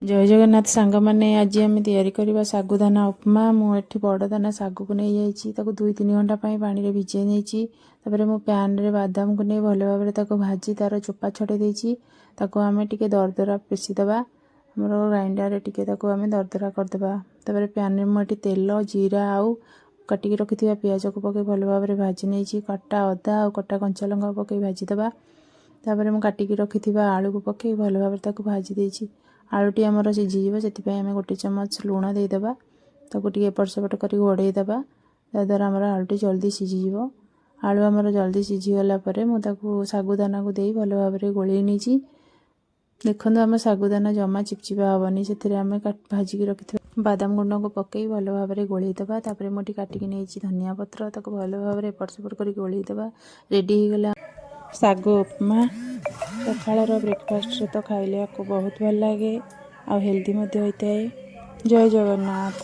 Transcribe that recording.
जय जगन्नाथ सांग मैंने आज आम या सागुदाना उपमा मुझे बड़ दाना सागु को नहीं जाइए 2-3 घंटा पानी में भिजे नहीं मु पैन रे बादाम को नहीं भल भाव भाजी तार चोपा छड़े देती आम टे दरदरा पेषिदे आमर ग्राइंडर टे आम दरदरा करदे पैन में मुझे तेल जीरा आउ काटिकी रखि पियाज को पकई भल भाव में भाजी नहीं कटा अदा और कटा कंचा लंका पकई भाजीदे तापर मुझे काटिकी रखि आलू को पकई भल भाव में भाजी देती आलूटी आमर सीझीज से आम 1 चम्मच लुण देदेबा टे एपट सेपट कर घोड़ेदेबा ताद्वारा आमर आलूटी जल्दी सीझीज आलू आमर जल्दी सीझीगला मुझे सागुदाना को दे भल भाव में गोल नहीं देखो आम सागुदाना जमा चिपचिपा हेनी से आम भाजिकी रखि बादाम गुंड को पकई भल भाव में गोलदेबा मुझे काटिकी नहीं धनिया पत्र भल भाव में एपट सेपट कर गोलदेबा रेडी होगला सागु उपमा सकाळर ब्रेकफास्ट तो खाइले आपको बहुत भल लगे आ हेल्दी होता है। जय जगन्नाथ।